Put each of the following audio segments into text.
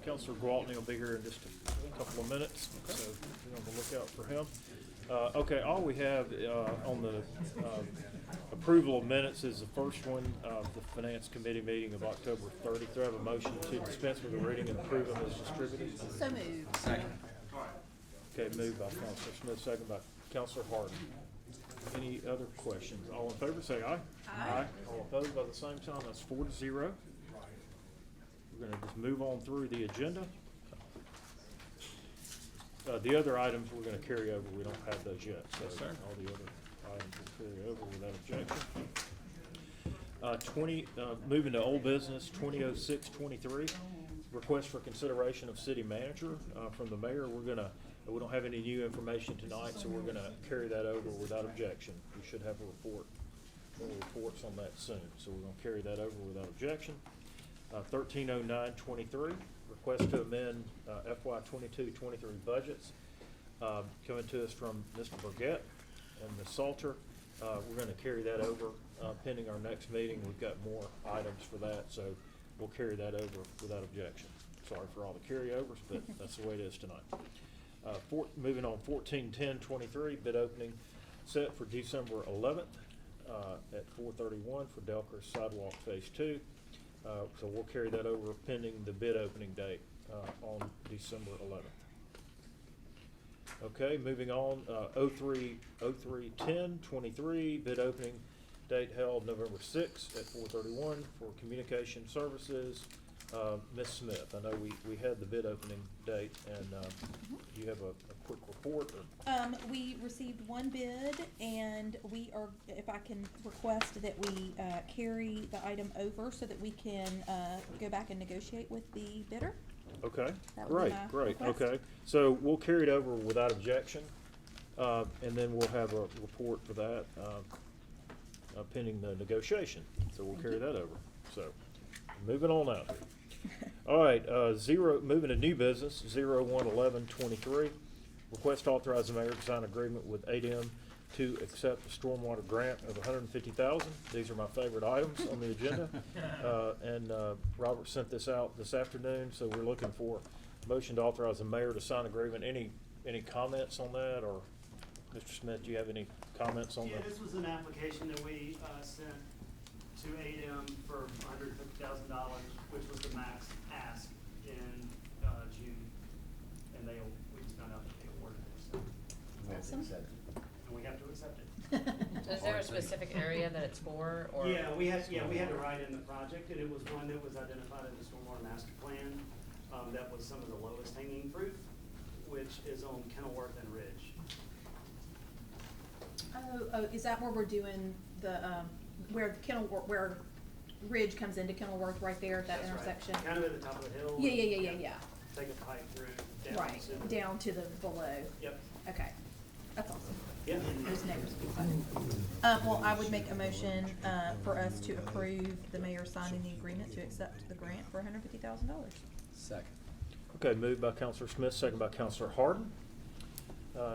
Councilor Gwaltney will be here in just a couple of minutes, so be on the lookout for him. Okay, all we have on the approval of minutes is the first one of the Finance Committee meeting of October 30th. Do I have a motion to dispense with the reading and approve them as distributed? So moved. Second. Okay, moved by Councilor Smith, second by Councilor Harden. Any other questions? All in favor, say aye. Aye. All opposed by the same sign, that's 4-0. We're gonna just move on through the agenda. The other items we're gonna carry over, we don't have those yet, so Yes, sir. all the other items will carry over without objection. Moving to old business, 2006-23, request for consideration of city manager from the mayor. We don't have any new information tonight, so we're gonna carry that over without objection. We should have a report, more reports on that soon, so we're gonna carry that over without objection. 1309-23, request to amend FY 22-23 budgets, coming to us from Mr. Burgett and Ms. Salter. We're gonna carry that over pending our next meeting. We've got more items for that, so we'll carry that over without objection. Sorry for all the carryovers, but that's the way it is tonight. Moving on, 1410-23, bid opening set for December 11th at 4:31 for Delker Sidewalk Phase 2. So we'll carry that over pending the bid opening date on December 11th. Okay, moving on, 0310-23, bid opening date held November 6th at 4:31 for communication services. Ms. Smith, I know we had the bid opening date, and do you have a quick report? Or? We received one bid, and we are, if I can request that we carry the item over so that we can go back and negotiate with the bidder. Okay, That would be my great, request. okay. So we'll carry it over without objection, and then we'll have a report for that pending the negotiation. So we'll carry that over. So moving on now. All right, moving to new business, 0111-23. Request to authorize the mayor to sign agreement with ADM to accept a stormwater grant of $150,000. These are my favorite items on the agenda. And Robert sent this out this afternoon, so we're looking for a motion to authorize the mayor to sign agreement. Any comments on that, or Mr. Smith, do you have any comments on that? Yeah, this was an application that we sent to ADM for $150,000, which was the max ask in June, and we just found out that they awarded it, so, Awesome. and we have to accept it. Is there a specific area that it's for, or? Yeah, we had to write in the project, and it was one that was identified in the stormwater master plan. That was some of the lowest hanging fruit, which is on Kenilworth and Ridge. Oh, is that where we're doing the, where the Kenilworth, where Ridge comes into Kenilworth, right there at that That's right. intersection? Kind of at the top of the hill. Yeah. Take a pipe through, down Right, to. down to the below. Yep. Okay, that's awesome. Yeah. Those neighbors will be fun. Well, I would make a motion for us to approve the mayor signing the agreement to accept the grant for $150,000. Second. Okay, moved by Councilor Smith, second by Councilor Harden,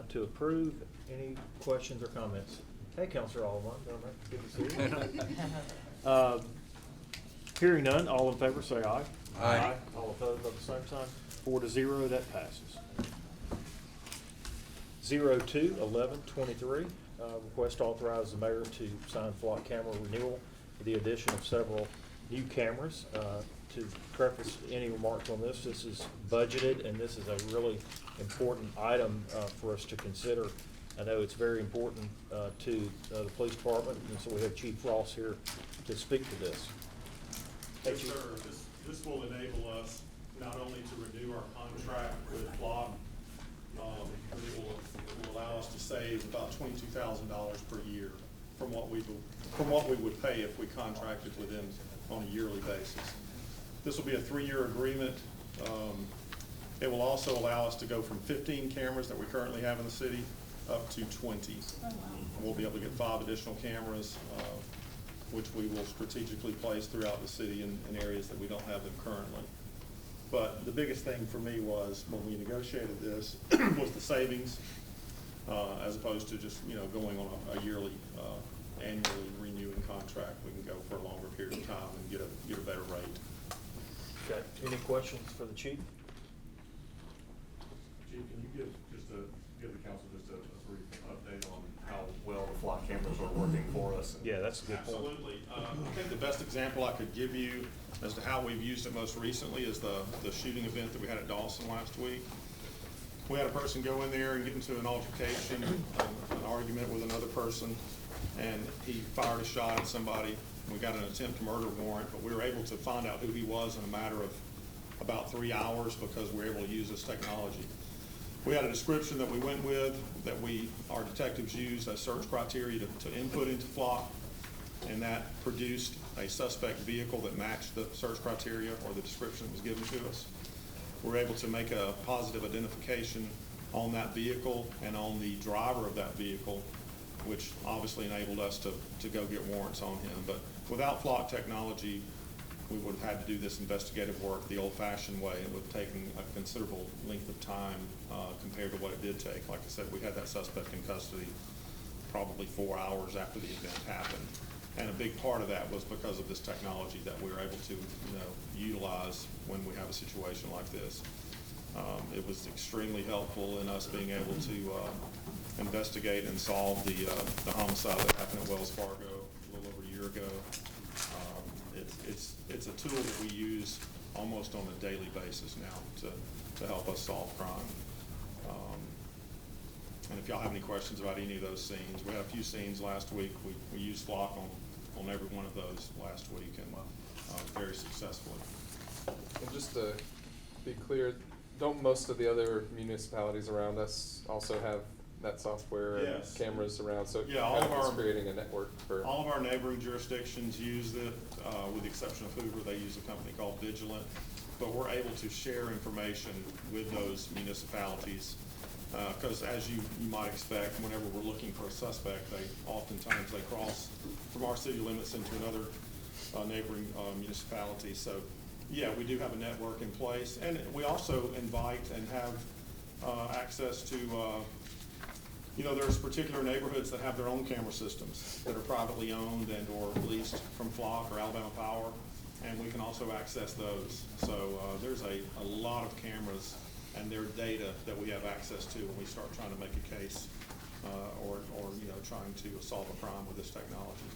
to approve. Any questions or comments? Hey, Councilor Alderman, good to see you. Hearing none, all in favor say aye. Aye. All opposed by the same sign. 4-0, that passes. 0211-23, request to authorize the mayor to sign flock camera renewal for the addition of several new cameras. To preface any remarks on this, this is budgeted, and this is a really important item for us to consider. I know it's very important to the police department, and so we have Chief Ross here to speak to this. Hey, Yes, Chief. sir. This will enable us not only to renew our contract with Flock, but it will allow us to save about $22,000 per year from what we would pay if we contracted with them on a yearly basis. This will be a 3-year agreement. It will also allow us to go from 15 cameras that we currently have in the city up to 20. Oh, wow. We'll be able to get 5 additional cameras, which we will strategically place throughout the city in areas that we don't have them currently. But the biggest thing for me was when we negotiated this was the savings, as opposed to just going on a yearly, annually renewing contract. We can go for a longer period of time and get a better rate. Okay, any questions for the chief? Chief, can you give the council just a brief update on how well the flock cameras are working for us? Yeah, that's a good point. Absolutely. I think the best example I could give you as to how we've used it most recently is the shooting event that we had at Dawson last week. We had a person go in there and get into an altercation, an argument with another person, and he fired a shot at somebody. We got an attempt to murder warrant, but we were able to find out who he was in a matter of about 3 hours because we were able to use this technology. We had a description that we went with, that our detectives used as search criteria to input into Flock, and that produced a suspect vehicle that matched the search criteria or the description that was given to us. We were able to make a positive identification on that vehicle and on the driver of that vehicle, which obviously enabled us to go get warrants on him. But without Flock technology, we would have had to do this investigative work the old-fashioned way. It would have taken a considerable length of time compared to what it did take. Like I said, we had that suspect in custody probably 4 hours after the event happened. And a big part of that was because of this technology that we were able to, utilize when we have a situation like this. It was extremely helpful in us being able to investigate and solve the homicide that happened at Wells Fargo a little over a year ago. It's a tool that we use almost on a daily basis now to help us solve crime. And if y'all have any questions about any of those scenes, we had a few scenes last week. We used Flock on every one of those last week, and very successfully. And just to be clear, don't most of the other municipalities around us also have that software and Yes. cameras around? So Yeah, all of it's our- creating a network for. All of our neighboring jurisdictions use it, with the exception of Hoover. They use a company called Vigilant. But we're able to share information with those municipalities. Because as you might expect, whenever we're looking for a suspect, oftentimes they cross from our city limits into another neighboring municipality. So, yeah, we do have a network in place. And we also invite and have access to, there's particular neighborhoods that have their own camera systems that are privately owned and or leased from Flock or Alabama Power, and we can also access those. So there's a lot of cameras and their data that we have access to when we start trying to make a case or trying to solve a crime with this technology.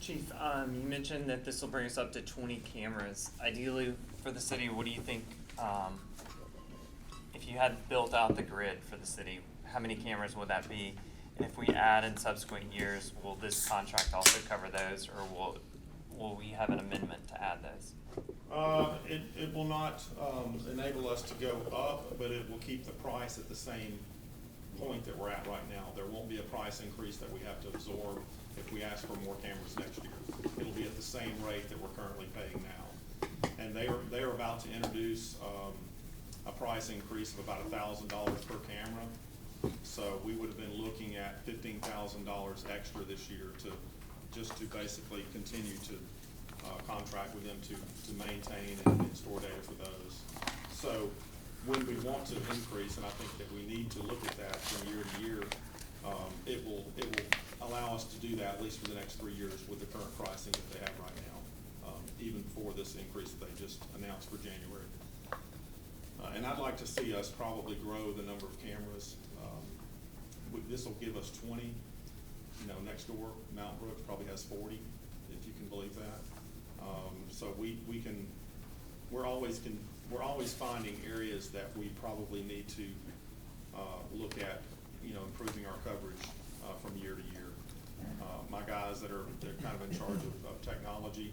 Chief, you mentioned that this will bring us up to 20 cameras. Ideally, for the city, what do you think, if you had built out the grid for the city, how many cameras would that be? And if we add in subsequent years, will this contract also cover those, or will we have an amendment to add those? It will not enable us to go up, but it will keep the price at the same point that we're at right now. There won't be a price increase that we have to absorb if we ask for more cameras next year. It'll be at the same rate that we're currently paying now. And they are about to introduce a price increase of about $1,000 per camera. So we would have been looking at $15,000 extra this year to basically continue to contract with them to maintain and store data for those. So when we want to increase, and I think that we need to look at that from year to year, it will allow us to do that at least for the next 3 years with the current pricing that they have right now, even for this increase that they just announced for January. And I'd like to see us probably grow the number of cameras. This will give us 20. Next door, Mountain Brook probably has 40, if you can believe that. So we're always finding areas that we probably need to look at, improving our coverage from year to year. My guys they're kind of in charge of technology,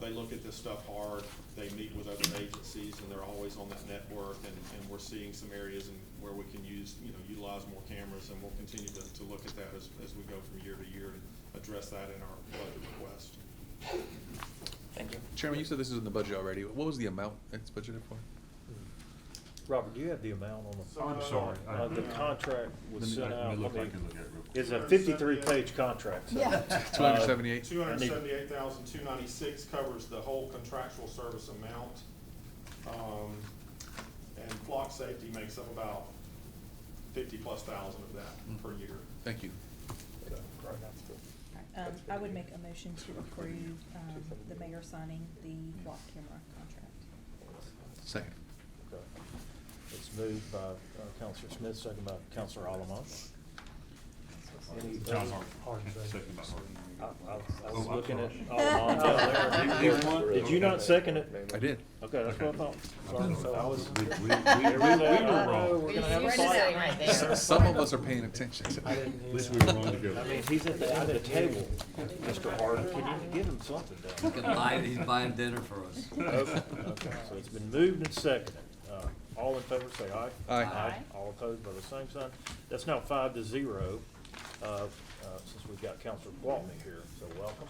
they look at this stuff hard. They meet with other agencies, and they're always on that network. And we're seeing some areas where we can utilize more cameras, and we'll continue to look at that as we go from year to year and address that in our budget request. Thank you. Chairman, you said this is in the budget already. What was the amount it's budgeted for? Robert, do you have the amount on the? I'm sorry. The contract was sent out. Let me look, I can look at it real quick. It's a 53-page contract. So, Yeah. 278? $278,296 covers the whole contractual service amount. And Flock Safety makes up about 50+ thousand of that per year. Thank you. I would make a motion to approve, the mayor signing the block camera contract. Second. Okay. It's moved by Counselor Smith, second by Counselor Alamont. Any other- I was looking at Alamont down there. Did you not second it? I did. Okay, that's what I thought. Sorry, so I was. We were wrong. We're gonna have a We're sitting fight. right there. Some of us are paying attention. At least we were wrong to go. I mean, he's at the table, Mr. Harden, can you give him something down? He's buying dinner for us. Okay, so it's been moved and seconded. All in favor say aye. Aye. Aye. All opposed by the same sign. That's now 5-0, since we've got Counselor Gwaltney here, so welcome.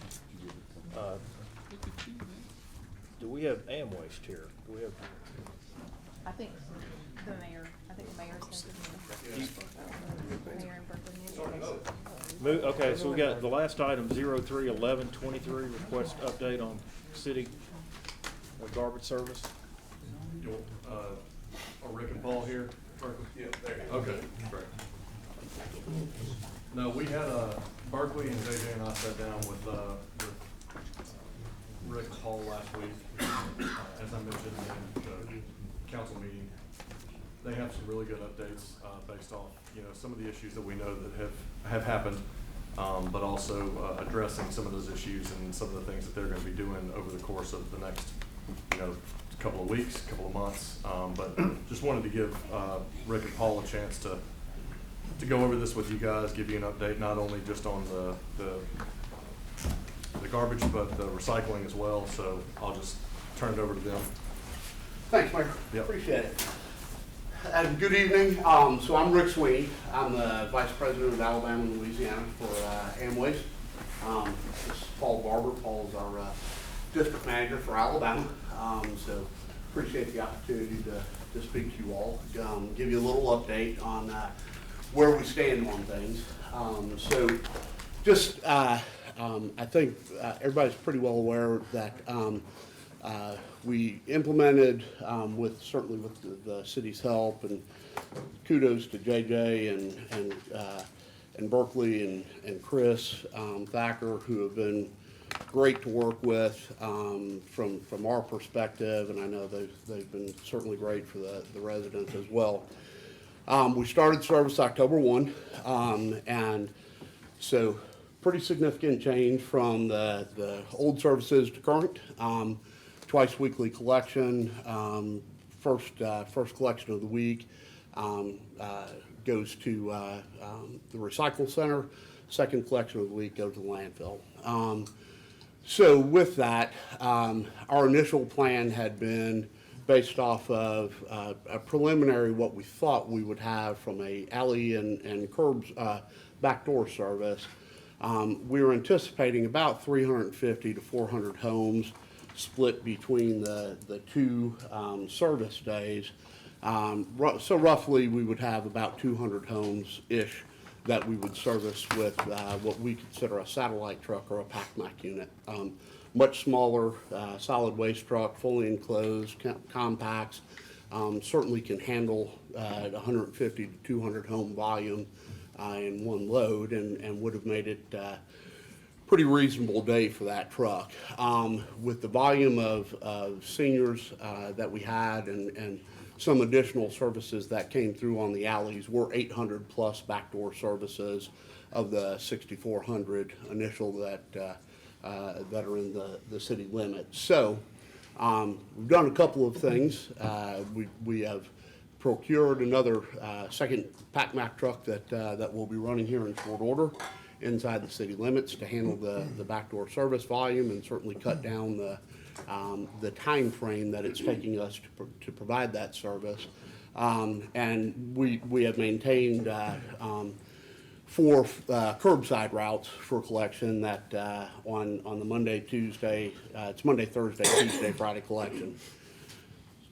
Do we have Amwaste here? Do we have? I think the mayor sent it in. Mayor and Berkeley. Okay, so we got the last item, 03-11-23, request update on city garbage service. You want, Rick and Paul here? Yeah, there you go. Okay, great. No, we had, Berkeley and JJ and I sat down with Rick Hall last week. As I mentioned in the council meeting, they have some really good updates, based off, some of the issues that we know that have happened, but also, addressing some of those issues and some of the things that they're gonna be doing over the course of the next, couple of weeks, couple of months. But just wanted to give, Rick and Paul a chance to go over this with you guys, give you an update, not only just on the garbage, but the recycling as well. So I'll just turn it over to them. Thanks, Mike. Yep. Appreciate it. And good evening. So I'm Rick Sweeney. I'm the Vice President of Alabama and Louisiana for Amwaste. This is Paul Barber. Paul's our District Manager for Alabama. So appreciate the opportunity to speak to you all, give you a little update on where we stand on things. So just, I think everybody's pretty well aware that we implemented, certainly with the city's help, and kudos to JJ and Berkeley and Chris Thacker, who have been great to work with from our perspective, and I know they've been certainly great for the residents as well. We started service October 1, and so pretty significant change from the old services to current. Twice weekly collection. First collection of the week goes to the recycle center. Second collection of the week goes to the landfill. So with that, our initial plan had been based off of a preliminary what we thought we would have from a alley and curbs backdoor service. We were anticipating about 350 to 400 homes split between the two service days. So roughly we would have about 200 homes-ish that we would service with what we consider a satellite truck or a PACMAC unit. Much smaller solid waste truck, fully enclosed, compacts, certainly can handle 150 to 200 home volume in one load, and would have made it pretty reasonable day for that truck. With the volume of seniors that we had and some additional services that came through on the alleys, we're 800 plus backdoor services of the 6,400 initial that are in the city limits. So we've done a couple of things. We have procured another second PACMAC truck that will be running here in short order inside the city limits to handle the backdoor service volume and certainly cut down the time frame that it's taking us to provide that service. And we have maintained 4 curbside routes for collection that on the Monday, Tuesday, it's Monday, Thursday, Tuesday, Friday collection.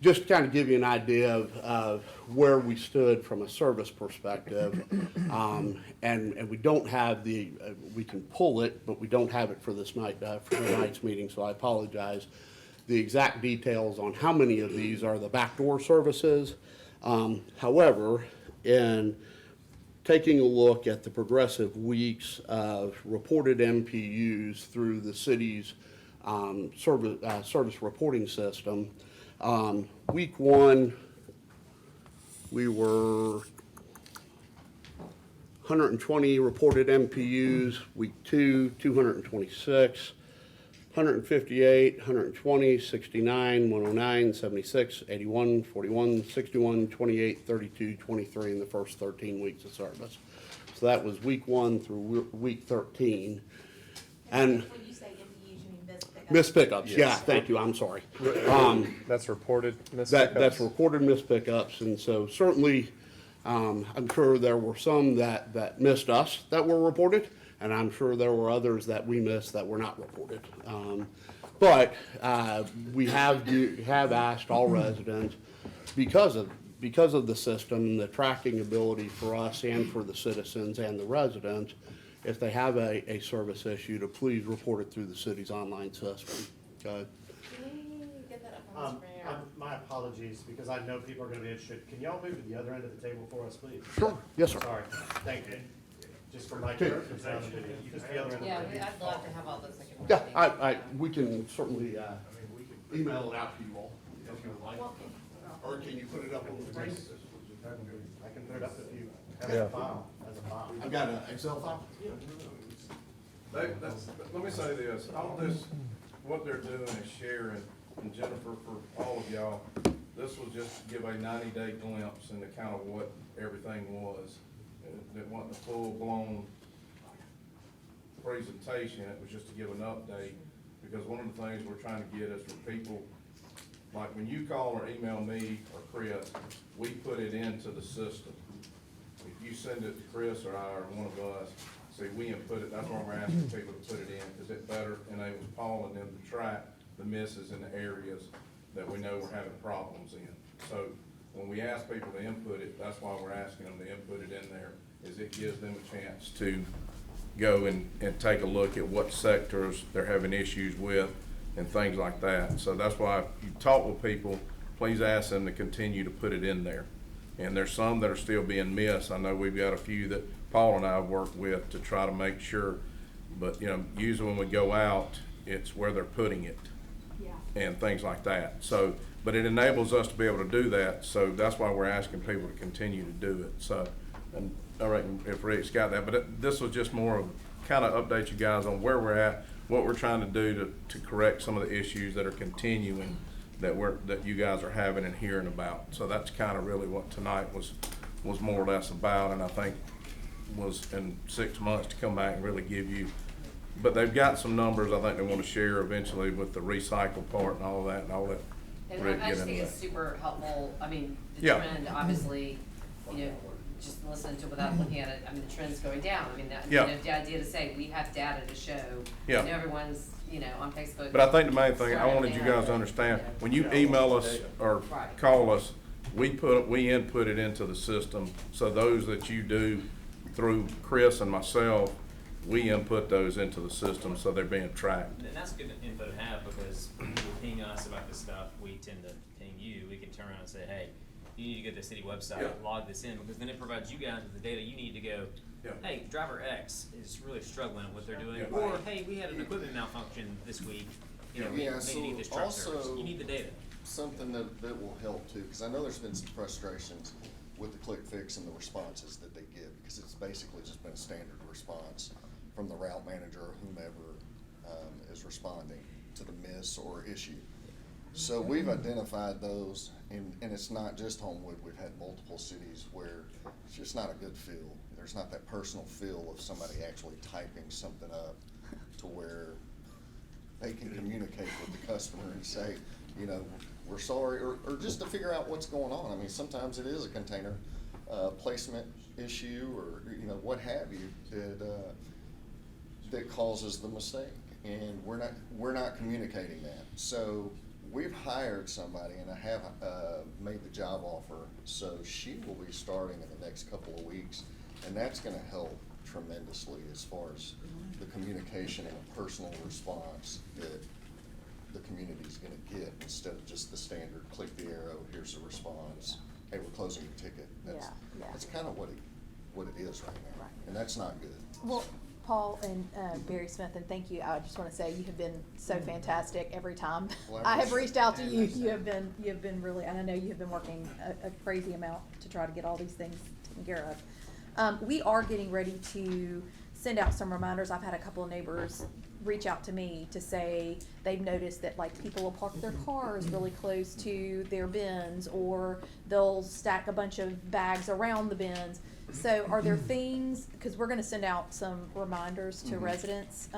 Just to kind of give you an idea of where we stood from a service perspective, and we don't have we can pull it, but we don't have it for this night, for tonight's meeting, so I apologize. The exact details on how many of these are the backdoor services. However, in taking a look at the progressive weeks of reported MPUs through the city's service reporting system. Week 1, we were 120 reported MPUs. Week 2, 226. 158, 120, 69, 109, 76, 81, 41, 61, 28, 32, 23 in the first 13 weeks of service. So that was week 1 through week 13. And When you say MPUs, you mean missed pickups? missed pickups, Yes. yeah, thank you, I'm sorry. That's reported missed That's pickups? recorded missed pickups, and so certainly, I'm sure there were some that missed us that were reported, and I'm sure there were others that we missed that were not reported. But we have asked all residents, because of the system and the tracking ability for us and for the citizens and the residents, if they have a service issue, to please report it through the city's online system. Okay? Can we get that up on the screen? or- My apologies, because I know people are gonna be interested. Can y'all move to the other end of the table for us, please? Sure, yes, sir. Sorry, thank you. Just for my Okay. purpose, just the other end of the Yeah, table. I'd love to have all those. Yeah, we can certainly, email it out to you all if you would like. Well, Or can you put it up on the screen? I can put it up if you have Yeah. a file, as a file. I've got an Excel file. Let me say this, all this, what they're doing is sharing, and Jennifer, for all of y'all, this was just to give a 90-day glimpse into kind of what everything was. It wasn't a full-blown presentation, it was just to give an update, because one of the things we're trying to get is for people, like when you call or email me or Chris, we put it into the system. If you send it to Chris or I or one of us, see, we input it, that's why we're asking people to put it in, because it better enables Paul and them to track the misses in the areas that we know we're having problems in. So when we ask people to input it, that's why we're asking them to input it in there, is it gives them a chance to go and take a look at what sectors they're having issues with and things like that. So that's why if you talk with people, please ask them to continue to put it in there. And there's some that are still being missed. I know we've got a few that Paul and I have worked with to try to make sure, but usually when we go out, it's where they're putting it. Yeah. And things like that. So, but it enables us to be able to do that, so that's why we're asking people to continue to do it. So, and I reckon if Rick's got that, but this was just more of kind of update you guys on where we're at, what we're trying to do to correct some of the issues that are continuing that you guys are having and hearing about. So that's kind of really what tonight was more or less about, and I think was in 6 months to come back and really give you. But they've got some numbers I think they want to share eventually with the recycle part and all that, and all that. And Rick I get just think into it's that. super helpful, I mean, the Yeah. trend, obviously, just listening to without looking at it, I mean, the trend's going down, I mean, Yeah. the idea to say, we have data to show, Yeah. and everyone's, on Facebook. But I think the main thing, I Right wanted you now, guys to understand, when you email us or Right. call us, we input it into the system. So those that you do through Chris and myself, we input those into the system, so they're being tracked. And that's good info to have, because when people ping us about this stuff, we tend to ping you. We can turn around and say, hey, you need to go to the city website, Yeah. log this in, because then it provides you guys with the data you need to go, Yeah. hey, driver X is really struggling at what they're doing, Yeah. or hey, we had an equipment malfunction this week, we Yeah, may need this truck service. also You need the data. something that will help too, because I know there's been some frustrations with the click fix and the responses that they give, because it's basically just been a standard response from the route manager or whomever is responding to the miss or issue. So we've identified those, and it's not just Homewood. We've had multiple cities where it's just not a good feel. There's not that personal feel of somebody actually typing something up to where they can communicate with the customer and say, we're sorry, or just to figure out what's going on. I mean, sometimes it is a container placement issue, or what have you, that causes the mistake, and we're not communicating that. So we've hired somebody, and I have made the job offer, so she will be starting in the next couple of weeks, and that's going to help tremendously as far as the communication and a personal response that the community's going to get, instead of just the standard click the arrow, here's the response, hey, we're closing your ticket. That's kind of what what it is right now. Right. And that's not good. Well, Paul and Barry Smith, and thank you. I just want to say you have been so fantastic every time Well, I have appreciate reached out to it. you. You have been really, and I know you have been working a crazy amount to try to get all these things taken care of. We are getting ready to send out some reminders. I've had a couple of neighbors reach out to me to say they've noticed that like people will park their cars really close to their bins, or they'll stack a bunch of bags around the bins. So are there things, because we're gonna send out some reminders to residents,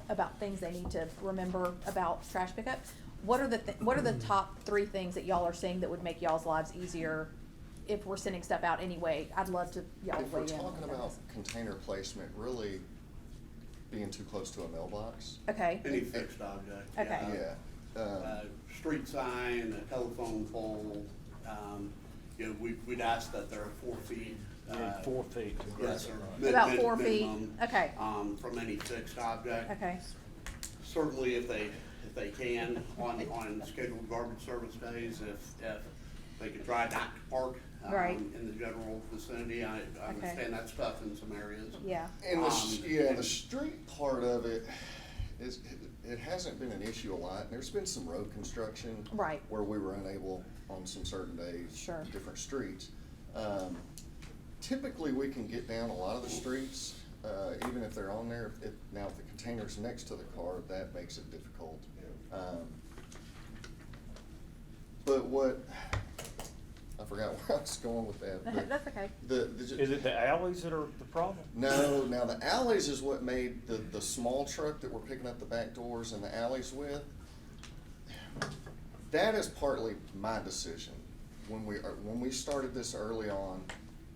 about things they need to remember about trash pickup. What are the top 3 things that y'all are seeing that would make y'all's lives easier if we're sending stuff out anyway? I'd love to, y'all If weigh we're in. talking on about this. container placement, really being too close to a mailbox. Okay. Any fixed object. Okay. Yeah. Street sign, a telephone pole, we'd ask that they're 4 feet. You need 4 feet to Yes, grass. sir. About 4 feet, Minimum, okay, from any fixed object. okay, Certainly if they can, on scheduled garbage service days, if they could try not to park, Right. in the general vicinity. I understand that's tough in some areas. yeah, And the street part of it is, it hasn't been an issue a lot. There's been some road construction. Right. Where we were unable on some certain days. Sure. Different streets. Typically, we can get down a lot of the streets, even if they're on there. Now, if the container's next to the car, that makes it difficult. But I forgot where I was going with that. but that's okay. Is it the alleys that are the problem? No, now the alleys is what made the small truck that we're picking up the back doors and the alleys with. That is partly my decision. When we started this early on,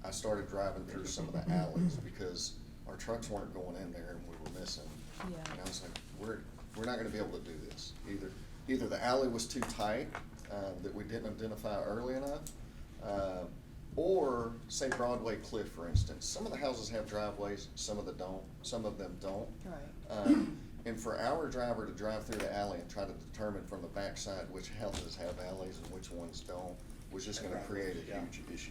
I started driving through some of the alleys because our trucks weren't going in there and we were missing. Yeah. And I was like, we're not gonna be able to do this. Either the alley was too tight, that we didn't identify early enough, or say Broadway Cliff, for instance. Some of the houses have driveways, some of them don't. Right. And for our driver to drive through the alley and try to determine from the backside which houses have alleys and which ones don't, was just gonna create a huge issue.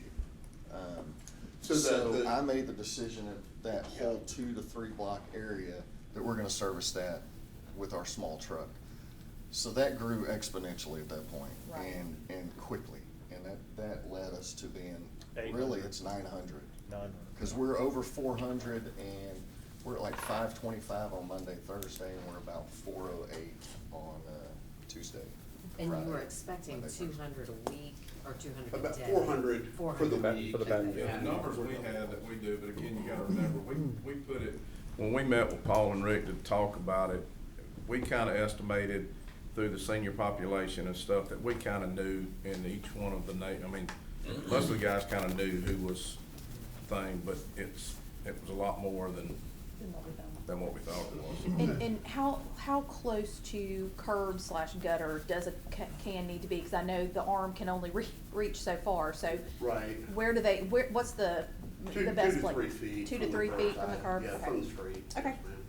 So I made the decision of that whole 2 to 3 block area that we're gonna service that with our small truck. So that grew exponentially at that point, Right. and quickly, and that led us to being, 800. really, it's 900. 900. Cause we're over 400 and we're at like 525 on Monday, Thursday, and we're about 408 on, Tuesday. And you were Friday, expecting Monday, Thursday. 200 a week or 200 a day? About 400 for the 400. week. For the back, The yeah. numbers we had that we do, but again, you gotta remember, we put it, when we met with Paul and Rick to talk about it, we kinda estimated through the senior population and stuff that we kinda knew in each one of the most of the guys kinda knew who was thing, but it was a lot more than what we thought it was. And how close to curb / gutter does a can need to be? Because I know the arm can only reach so far, so. Right. What's the Two best to place? 3 feet. 2 to from 3 curb feet from the side. curb? Yeah, Okay. from the street. Okay. Yes, ma'am.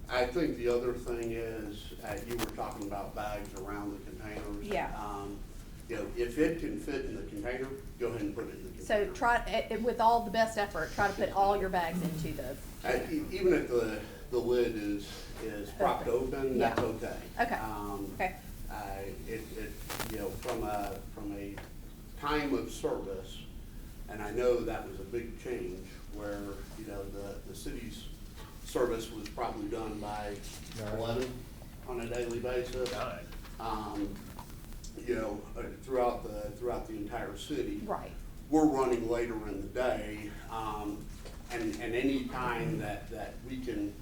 I think the other thing is, you were talking about bags around the containers. Yeah. If it can fit in the container, go ahead and put it in the So container. try, with all the best effort, try to put all your bags into the. Even if the lid is propped open, Yeah. that's okay. Okay. Okay. From a time of service, and I know that was a big change where, the city's service was probably done by 11 on a daily basis. Throughout the entire city. Right. We're running later in the day, and any time that we can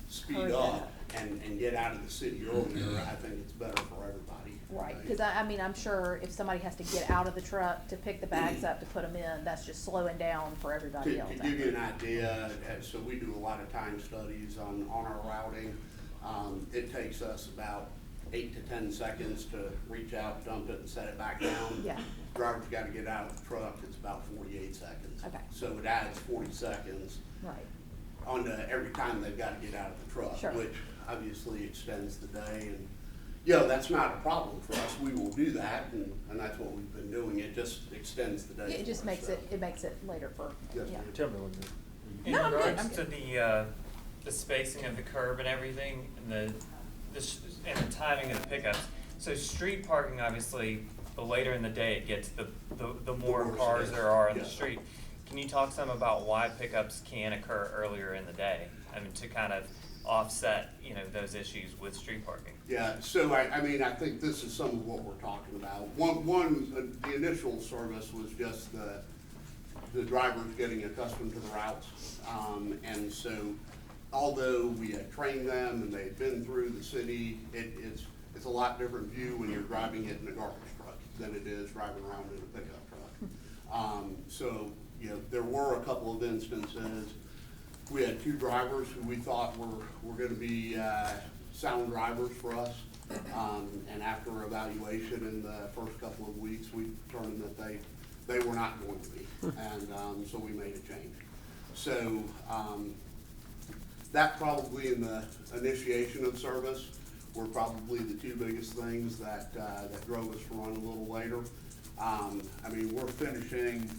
speed Hurry up and get out of the city earlier, I think it's better for everybody. Right, because I'm sure if somebody has to get out of the truck to pick the bags up to put them in, that's just slowing down for everybody else. To give you an idea, so we do a lot of time studies on our routing. It takes us about 8 to 10 seconds to reach out, dump it, and set it back down. Yeah. Driver's got to get out of the truck, it's about 48 seconds. Okay. So it adds 40 seconds Right. on every time they've got to get out of the truck. Sure. Which obviously extends the day, and, Yeah, that's not a problem for us. We will do that, and that's what we've been doing. It just extends the day. It just for us, makes so. it makes it later for, Yes, yeah. ma'am. Tell me when In No, I'm good, regards I'm to good. the spacing of the curb and everything, and and the timing of the pickups, so street parking, obviously, the later in the day it gets, the more worse it cars is. there are in the Yes. street. Can you talk some about why pickups can occur earlier in the day? I mean, to kind of offset, you know, those issues with street parking. Yeah, so I mean, I think this is some of what we're talking about. The initial service was just the drivers getting accustomed to the routes. And so, although we had trained them and they'd been through the city, it's a lot different view when you're driving it in a garbage truck than it is driving around in a pickup truck. So, you know, there were a couple of instances. We had two drivers who we thought were gonna be, sound drivers for us. And after evaluation in the first couple of weeks, we determined that they were not going to be. And, so we made a change. So, that probably in the initiation of service were probably the two biggest things that drove us to run a little later. I mean, we're finishing,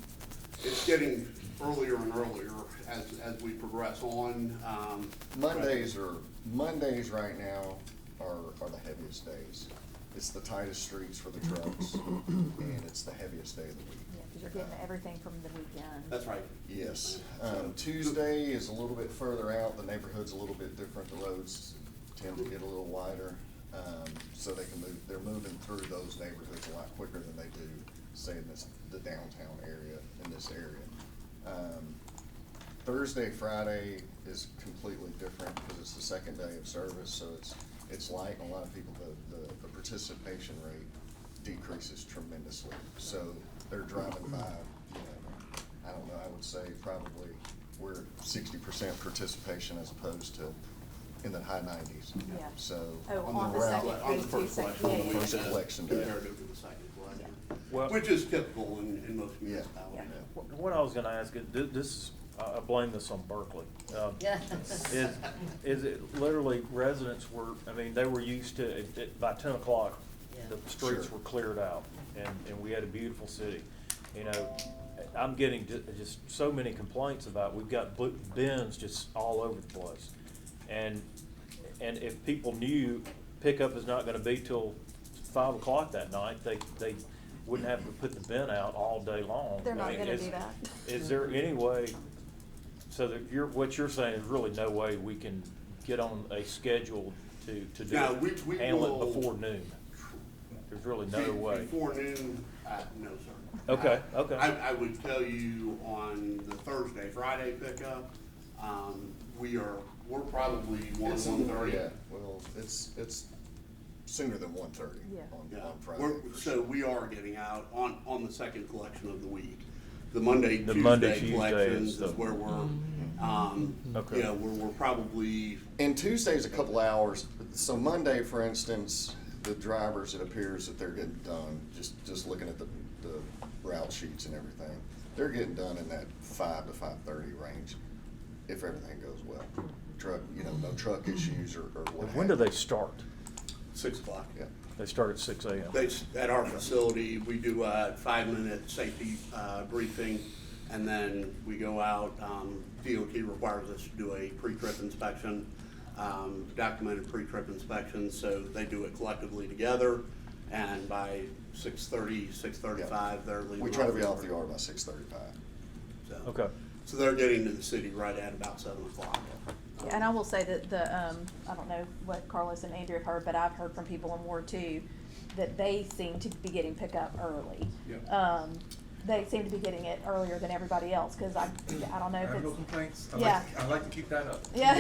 it's getting earlier and earlier as we progress on. Mondays right now are the heaviest days. It's the tightest streets for the trucks, and it's the heaviest day of the week. Yeah, because you're getting everything from the weekend. That's right. Yes. Tuesday is a little bit further out, the neighborhood's a little bit different, the roads tend to get a little wider. So they're moving through those neighborhoods a lot quicker than they do, say, in the downtown area, in this area. Thursday, Friday is completely different because it's the second day of service, so it's light, and a lot of people, the participation rate decreases tremendously. So they're driving by, you know, I don't know, I would say probably we're 60% participation as opposed to in the high 90s. Yeah. So. Oh, On the route- second, on the phase two, first second, collection, yeah, yeah, First yeah. collection day. Compared to the second collection. Well- Which is typical in most municipalities. Yeah. What I was gonna ask, this, I blame this on Berkeley. Yeah. Is it literally residents were, I mean, they were used to, by 10 o'clock, Yeah. the streets Sure. were cleared out, and we had a beautiful city. You know, I'm getting just so many complaints about, we've got bins just all over the place. And if people knew pickup is not gonna be till 5 o'clock that night, they wouldn't have to put the bin out all day long. They're I not mean, gonna is- do that. Is there any way, so that what you're saying is really no way we can get on a schedule to do No, it, we handle will- it before noon? There's really no way. Before noon, no, sir. Okay, okay. I would tell you on the Thursday, Friday pickup, we're probably one 1:30. Yeah, well, it's sooner than 1:30 Yeah. Yeah, on Friday. for so sure. we are getting out on the second collection of the week. The Monday, The Monday, Tuesday Tuesday collections is is the- where we're, Okay. yeah, we're probably, And Tuesday's a couple hours, so Monday, for instance, the drivers, it appears that they're getting done, just looking at the route sheets and everything. They're getting done in that 5 to 5:30 range, if everything goes well. No truck issues or what have When do you. they start? 6 o'clock. Yeah. They start at 6 a.m. At our facility, we do a 5-minute safety briefing, and then we go out. DOT requires us to do a pre-trip inspection, documented pre-trip inspection, so they do it collectively together, and by 6:30, 6:35, they're leaving. We try to be off off the yard by 6:35. So- Okay. So they're getting to the city right at about 7 o'clock. Yeah, and I will say that I don't know what Carlos and Andrew have heard, but I've heard from people in Ward 2 that they seem to be getting pickup early. Yeah. They seem to be getting it earlier than everybody else, cause I don't know I if have no it's. complaints. Yeah. I'd like to keep that up. Yeah.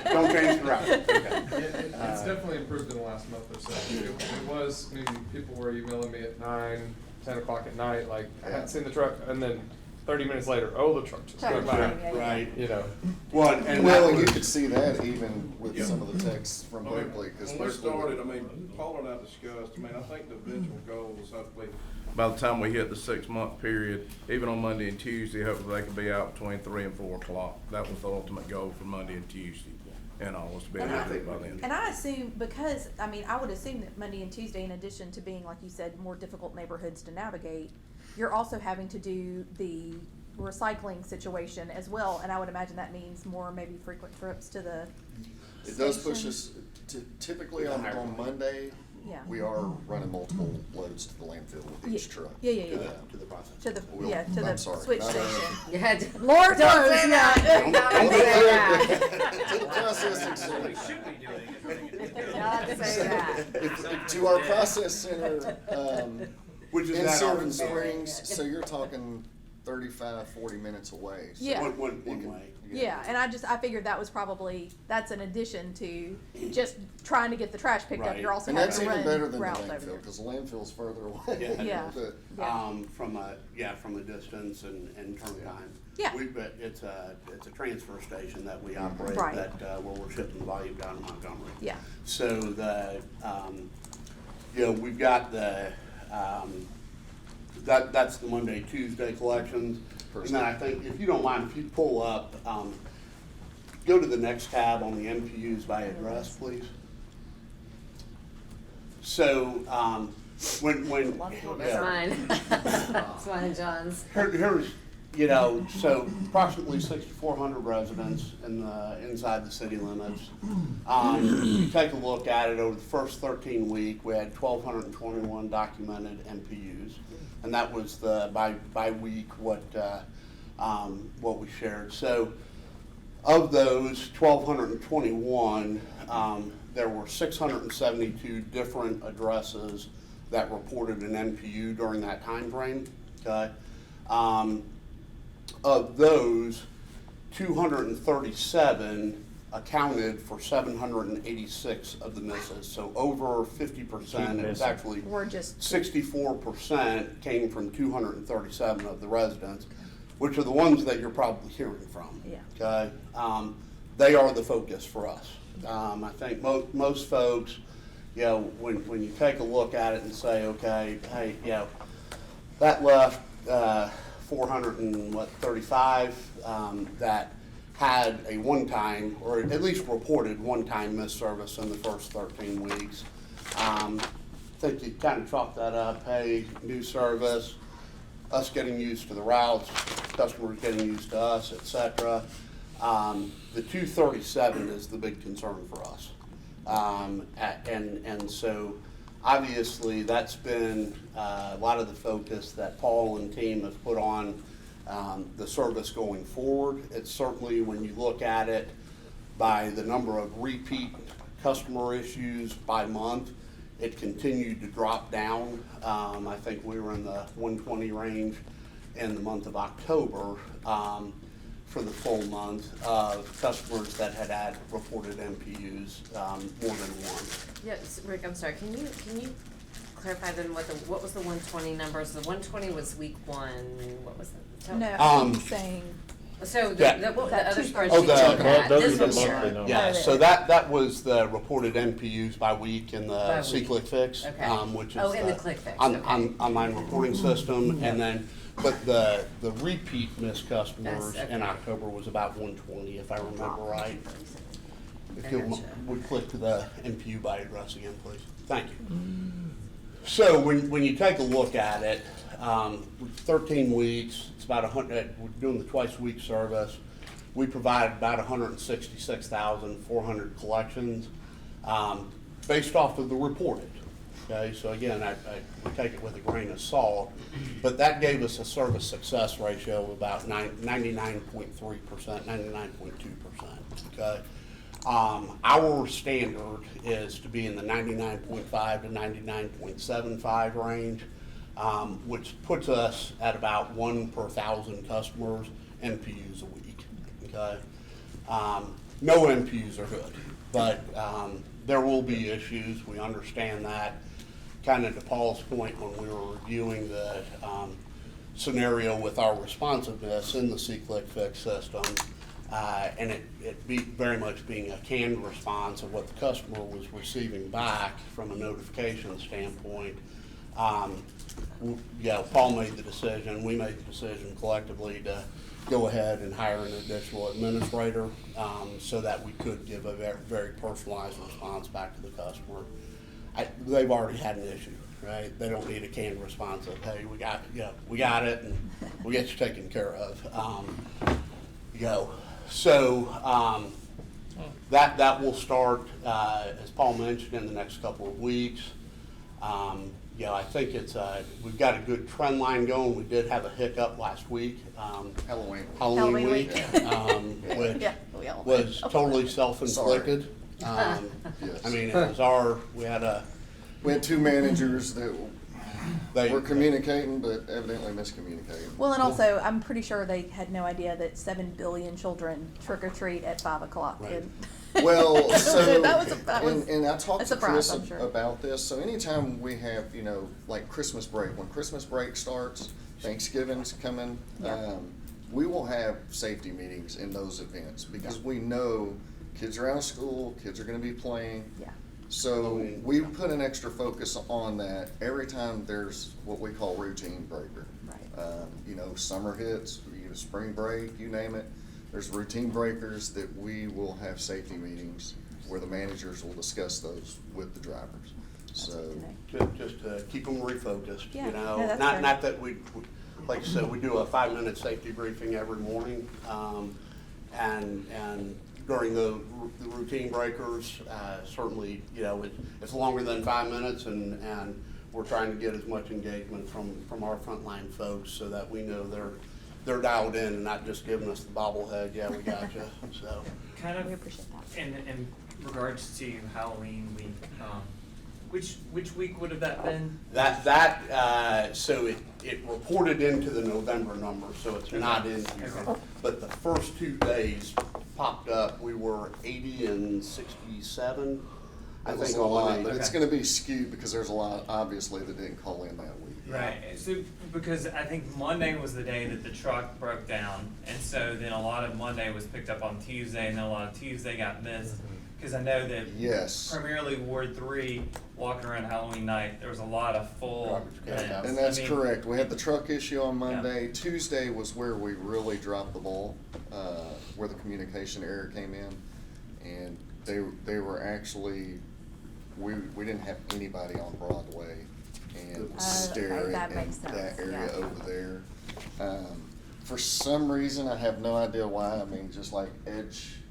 Don't change the route. It's definitely improved in the last month or so. It was, maybe people were emailing me at 9, 10 o'clock at night, like, I hadn't seen the truck, and then 30 minutes later, oh, the truck just Truck went just by. came, yeah, yeah. Right. You know, Well, and Well, that and you was- could see that even with some of the texts from Berkeley, because When we started, I mean, Paul and I discussed, I mean, I think the eventual goal is hopefully, by the time we hit the 6-month period, even on Monday and Tuesday, hopefully they could be out between 3 and 4 o'clock. That was the ultimate goal for Monday and Tuesday. and all, to be And able I to do it by then. And I assume, because, I mean, I would assume that Monday and Tuesday, in addition to being, like you said, more difficult neighborhoods to navigate, you're also having to do the recycling situation as well, and I would imagine that means more maybe frequent trips to the It does push station. us to, typically on Monday, Yeah. we are running multiple loads to the landfill with each truck. Yeah, yeah, To yeah. the, to the process. To the, We'll- yeah, to I'm the sorry, switch not station. Yeah, Lord don't knows, say yeah. that. Don't say that. To the processing center. What we should be doing is running it. Don't say that. To our process center, Which is in at our- Sylvan Springs, so you're talking 35, 40 minutes away. So Yeah. One you can- way. Yeah, and I figured that was probably, that's an addition to just trying to get the trash picked up, Right. you're also And having that's to even better run than the routes over there. landfill, because the landfill's further away. Yeah. But Yeah. From a distance and turn time. Yeah. But it's a transfer station that we operate Right. that, where we're shipping volume down to Montgomery. Yeah. So we've got that's the Monday, Tuesday collections. And then I think, if you don't mind, if you pull up, go to the next tab on the MPUs by address, please. So, when. That's mine. That's mine and John's. Here's, so approximately 6,400 residents inside the city limits. You take a look at it over the first 13 weeks, we had 1,221 documented MPUs. And that was the, by week, what we shared. So of those 1,221, there were 672 different addresses that reported an MPU during that time frame. Okay. Of those, 237 accounted for 786 of the misses. So over 50%, it was actually We're just, 64% came from 237 of the residents, which are the ones that you're probably hearing from. Yeah. Okay, they are the focus for us. I think most folks, when you take a look at it and say, okay, hey, that left 435 that had a one-time, or at least reported one-time missed service in the first 13 weeks. I think you kind of chalk that up, hey, new service, us getting used to the routes, customers getting used to us, et cetera. The 237 is the big concern for us. And so obviously that's been a lot of the focus that Paul and team have put on the service going forward. It's certainly, when you look at it by the number of repeat customer issues by month, it continued to drop down. I think we were in the 120 range in the month of October for the full month of customers that had reported MPUs more than one. Yes, Rick, I'm sorry, can you clarify then what was the 120 number? So the 120 was week 1, what was it? no, I think he's saying, So Yeah. the other That spreadsheet Oh, the- showed that, those this are the was monthly here. numbers. Yeah, Oh, so there. that was the reported MPUs by week in the By C week. Click Fix, Okay. which is Oh, in the Click Fix, on- okay. online reporting system, and then, but the repeat missed customers Yes, okay. in October was about 120, if I remember right. If I you gotcha. would click to the MPU by address again, please. Thank you. So when you take a look at it, 13 weeks, it's about 100, we're doing the twice a week service. We provided about 166,400 collections based off of the reported. Okay, so again, we take it with a grain of salt, but that gave us a service success ratio of about 99.3%, 99.2%. Okay. Our standard is to be in the 99.5 to 99.75 range, which puts us at about 1 per 1,000 customers, MPUs a week. Okay, no MPUs are good, but there will be issues. We understand that. Kind of to Paul's point, when we were reviewing the scenario with our responsiveness in the C-Click Fix system, and it very much being a canned response of what the customer was receiving back from a notification standpoint. Paul made the decision, we made the decision collectively to go ahead and hire an additional administrator, so that we could give a very, very personalized response back to the customer. They've already had an issue, right? They don't need a canned response of, hey, we got it, and we'll get you taken care of. So, that will start, as Paul mentioned, in the next couple of weeks. I think we've got a good trend line going. We did have a hiccup last week. Halloween week, which Yeah, was totally self-inflicted. Yes. I mean, we had 2 managers that They were communicating, but evidently miscommunicating. Well, and also, I'm pretty sure they had no idea that 7 billion children trick or treat at 5 o'clock. Right. Well, so, that was and I talked a to surprise, Chris I'm sure. about this, so anytime we have, like Christmas break, when Christmas break starts, Thanksgiving's coming, Yeah. we will have safety meetings in those events, because we know kids are out of school, kids are gonna be playing. Yeah. So we put an extra focus on that every time there's what we call routine breaker. Right. Summer hits, spring break, you name it. There's routine breakers that we will have safety meetings where the managers will discuss those with the drivers. So, just to keep them refocused, Yeah. No, that's fair. not that like I said, we do a 5-minute safety briefing every morning, and during the routine breakers, certainly, it's longer than 5 minutes, and we're trying to get as much engagement from our frontline folks so that we know they're dialed in and not just giving us the bobblehead, yeah, we got you, so. Kind of We appreciate that. in regards to Halloween week, which week would have that been? So it reported into the November number, so it's not in here. Okay. But the first 2 days popped up, we were 80 and 67. I that was think a lot, on but a- it's gonna be skewed because there's a lot, obviously, that didn't call in that week. Right, so, because I think Monday was the day that the truck broke down, and so then a lot of Monday was picked up on Tuesday, and then a lot of Tuesday got missed. Cause I know that Yes. primarily Ward 3, walking around Halloween night, there was a lot of full Garbage can events. out. And that's I mean, correct. We had the truck issue on Monday. Tuesday was where we really dropped the ball, where the communication error came in. And they were actually, we didn't have anybody on Broadway and Sterry that and makes sense, that area yeah. over there. For some reason, I have no idea why. I mean, just like Edgewood.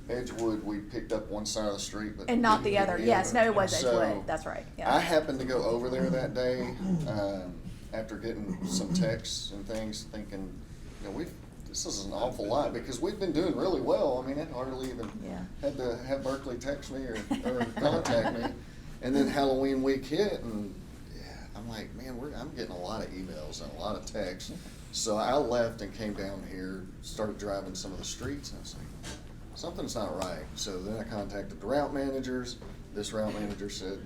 Edgewood, we picked up one side of the street, but. And not the didn't other. get Yes, in. no, it was So, Edgewood. That's right. Yeah. I happened to go over there that day, after getting some texts and things, thinking, this is an awful lot, because we've been doing really well. I mean, I hardly even Yeah. had to have Berkeley text me or contact me. And then Halloween week hit, and I'm like, man, I'm getting a lot of emails and a lot of texts. So I left and came down here, started driving some of the streets, and I was like, something's not right. So then I contacted the route managers. This route manager said,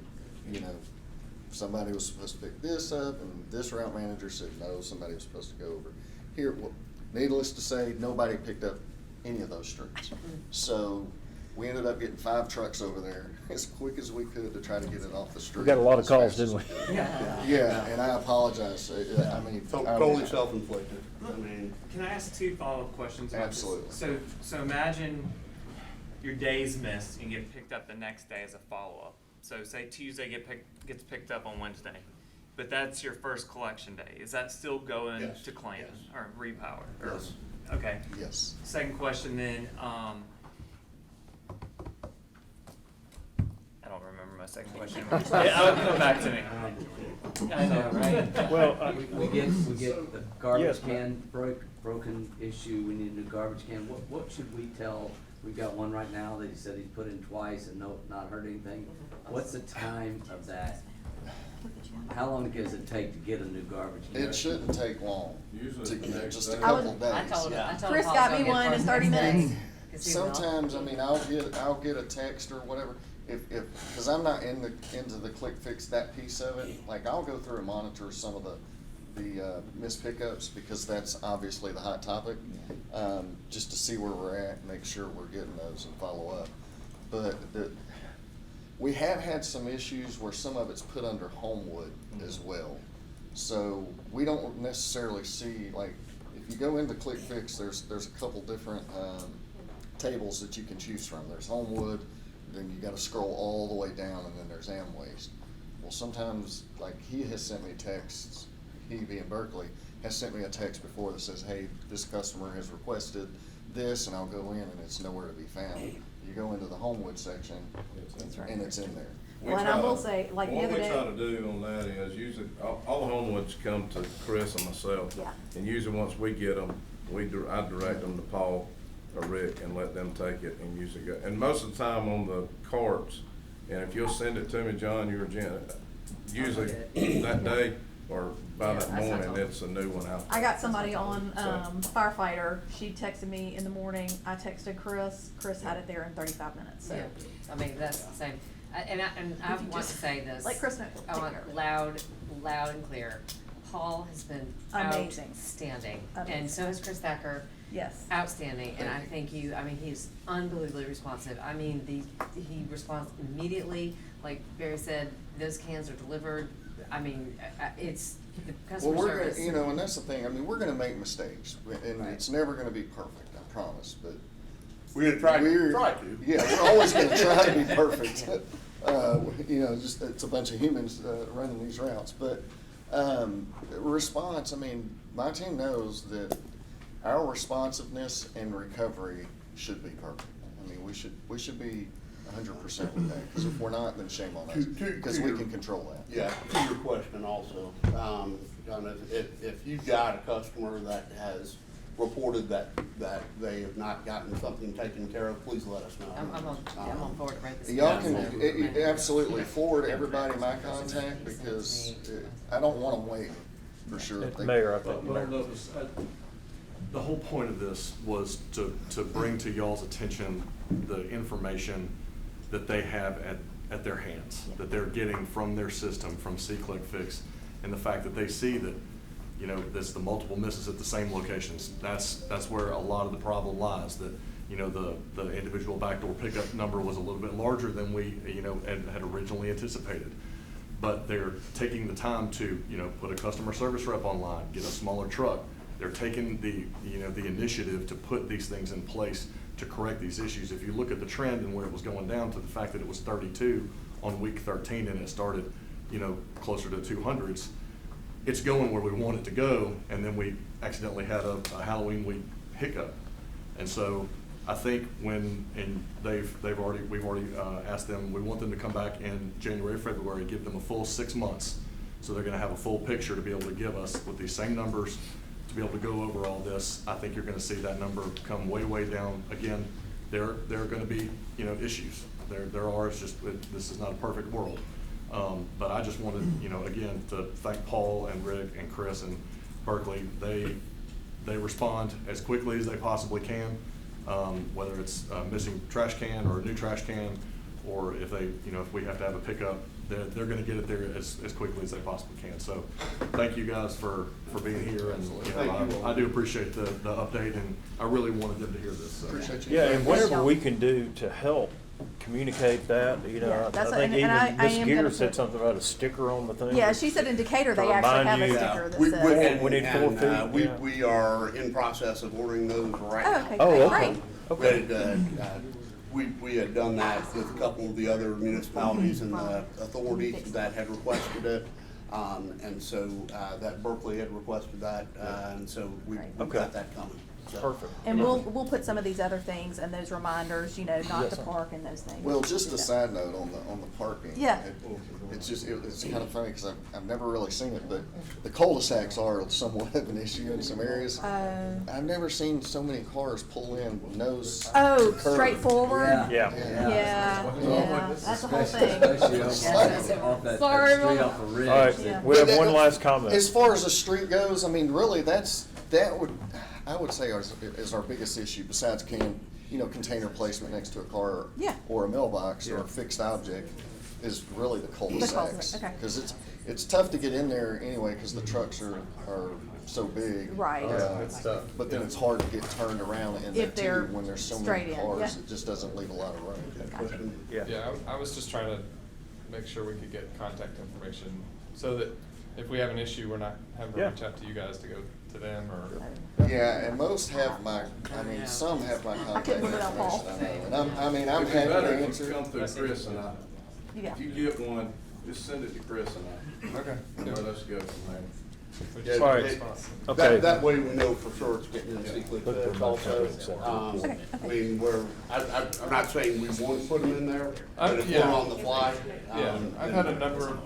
somebody was supposed to pick this up, and this route manager said, no, somebody was supposed to go over here. Well, needless to say, nobody picked up any of those streets. So we ended up getting 5 trucks over there as quick as we could to try to get it off the street. We got a lot of as calls, fast as didn't we? could. Yeah. Yeah, and I apologize. I mean. Totally self-inflicted. I mean, Can I ask 2 follow-up questions about this? Absolutely. So imagine your day's missed and get picked up the next day as a follow-up. So say Tuesday gets picked up on Wednesday, but that's your first collection day. Is that still going Yes. to Clayton Yes. or Repower? Yes. Okay. Yes. Second question then, I don't remember my second question. It'll come back to me. I know, right? Well, We get the garbage Yes. can broken issue, we need a new garbage can. What should we tell? We've got one right now that he said he's put in twice and not heard anything. What's the time of that? How long does it take to get a new garbage can? It shouldn't take long. Usually To the get next just a day. couple days. I told Chris Paul got to me go get one in first 30 next day. minutes. 'Cause he will. Sometimes, I mean, I'll get a text or whatever, because I'm not into the click fix, that piece of it. Like, I'll go through and monitor some of the missed pickups, because that's obviously the hot topic, just to see where we're at, make sure we're getting those and follow up. But we have had some issues where some of it's put under Homewood as well. So we don't necessarily see, like, if you go into Click Fix, there's a couple different, tables that you can choose from. There's Homewood, then you gotta scroll all the way down, and then there's Amwaste. Well, sometimes, like, he has sent me texts, he being Berkeley, has sent me a text before that says, hey, this customer has requested this, and I'll go in and it's nowhere to be found. You go into the Homewood section, and it's in there. Well, and I will say, like the other What we day. try to do on that is usually, all the Homewoods come to Chris and myself. Yeah. And usually once we get them, I direct them to Paul or Rick and let them take it and usually go. And most of the time on the carts, and if you'll send it to me, John, you're usually that day or by that morning, it's a new one out there. I got somebody on, So- firefighter, she texted me in the morning, I texted Chris had it there in 35 minutes, so. Yeah, I mean, that's the same. And I If you want to just say this. let Chris know, I take want care of it. loud and clear. Paul has been Amazing. outstanding, Amazing. and so has Chris Thacker. Yes. Outstanding, and I thank you. I mean, he's unbelievably responsive. I mean, he responds immediately. Like Barry said, those cans are delivered. I mean, it's the customer Well, service. and that's the thing, I mean, we're gonna make mistakes, and Right. it's never gonna be perfect, I promise, but. We're gonna try to. Yeah, we're always gonna try to be perfect. Just, it's a bunch of humans, running these routes, but, response, I mean, my team knows that our responsiveness and recovery should be perfect. I mean, we should be 100% with that, because if we're not, then shame on us, because we can control that. Yeah, to your question also, John, if you've got a customer that has reported that they have not gotten something taken care of, please let us know. I'm on board right this Y'all minute. can absolutely forward everybody my contact, because I don't wanna wait, for sure. Mayor, I think. But I'll notice, the whole point of this was to bring to y'all's attention the information that they have at their hands, that they're getting from their system, from C-Click Fix, and the fact that they see that, there's the multiple misses at the same locations. That's where a lot of the problem lies, that, the individual backdoor pickup number was a little bit larger than we, had originally anticipated. But they're taking the time to, put a customer service rep online, get a smaller truck. They're taking the initiative to put these things in place to correct these issues. If you look at the trend and where it was going down to the fact that it was 32 on week 13 and it started, closer to 200s, it's going where we want it to go, and then we accidentally had a Halloween week hiccup. And so I think we've already asked them, we want them to come back in January, February, give them a full 6 months. So they're gonna have a full picture to be able to give us with these same numbers, to be able to go over all this. I think you're gonna see that number come way, way down. Again, there are gonna be, issues. There are, it's just, this is not a perfect world. But I just wanted, again, to thank Paul and Rick and Chris and Berkeley. They respond as quickly as they possibly can, whether it's a missing trash can or a new trash can, or if if we have to have a pickup, they're gonna get it there as quickly as they possibly can. So thank you guys for being here, and I do appreciate the update, and I really wanted them to hear this. So. Appreciate you. Yeah, and whatever we can do to help communicate that, Yeah, I that's- think and even I Ms. am Gear gonna said put- something about a sticker on the thing. Yeah, she said in Decatur, To they actually remind have a you- sticker that We says. We need 4 feet, We, yeah. we are in process of ordering those right Oh, now. okay, Oh, great. okay. We had done that with a couple of the other municipalities and authorities that had requested it. And so, that Berkeley had requested that, and so we've Okay. got that coming. So- Perfect. And we'll put some of these other things and those reminders, not Yes, to sir. park and those things. Well, just a side note on the parking. Yeah. It's kind of funny, because I've never really seen it, but the cul-de-sacs are somewhat of an issue in some areas. I've never seen so many cars pull in nose to Oh, curb. straight forward? Yeah. Yeah, that's the whole thing. Especially off that Sorry, street Mom. off a ridge. All right, Yeah. we have But one last comment. As far as the street goes, I mean, really, I would say is our biggest issue, besides container placement next to a car. Yeah. Or a mailbox or a fixed object, is really the cul-de-sacs. cul-de-sac, okay. Because it's tough to get in there anyway, because the trucks are so big. Right. It's tough. But then it's hard to get turned around in there If they're too, when there's so straight many in, cars, yeah. it just doesn't leave a lot of room. Yeah. Yeah, I was just trying to make sure we could get contact information so that if we have an issue, we're not having to Yeah. reach out to you guys to go to them or. Yeah, and most have my, I mean, some have my contact couldn't live information, without Paul. I know, and I'm It'd be happy better to if you answer. come through Chris and I. Yeah. If you get one, just send it to Chris and I. Okay. And let us go from there. We Yeah, just All need a right. response. Okay. That way we know for sure it's getting in secret Look for fix my also. comment. Okay, I mean, I'm not saying we won't put them in there, but if we're Yeah. on the fly. Yeah, I've had a then- number of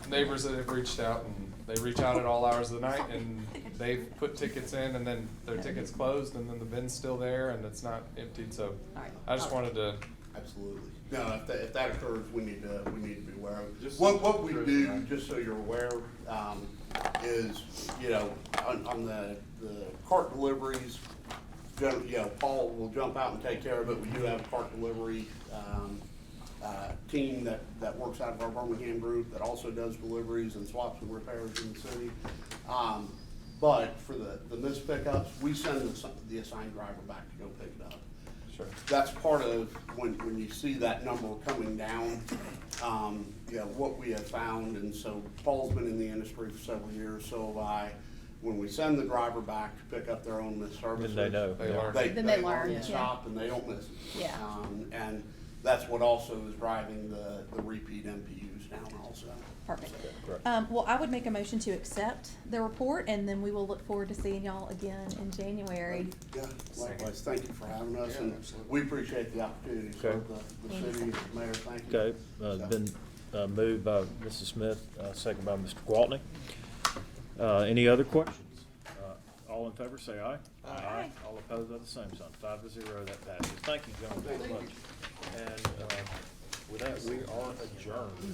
neighbors that have reached out, and they reach out at all hours of the night, and they've put tickets in, and then their ticket's closed, and then the bin's still there, and it's not emptied, so Alright. I just wanted to, Absolutely. No, if that occurs, we need to be aware of. Just- What we do, just so you're aware, is, you know, on the cart deliveries, Paul will jump out and take care of it. We do have a cart delivery, team that works out of our Birmingham group that also does deliveries and swaps and repairs in the city. But for the missed pickups, we send the assigned driver back to go pick it up. sure. That's part of when you see that number coming down, what we have found, and so Paul's been in the industry for several years, so have I. When we send the driver back to pick up their own missed services. Then they know. They learn. Then they learn, learn yeah. and stop, and they don't miss it. Yeah. And that's what also is driving the repeat MPUs down also. Perfect. Correct. Well, I would make a motion to accept the report, and then we will look forward to seeing y'all again in January. Yeah, likewise, thank you for having us, Yeah, and absolutely. we appreciate the opportunity to serve the city and the mayor, thank you. Okay, been moved by Mrs. Smith, second by Mr. Gwaltney. Any other questions? All in favor, say aye. Aye. All opposed, by the same sign. 5-0, that passes. Thank you, gentlemen, very much. And with that, we are adjourned.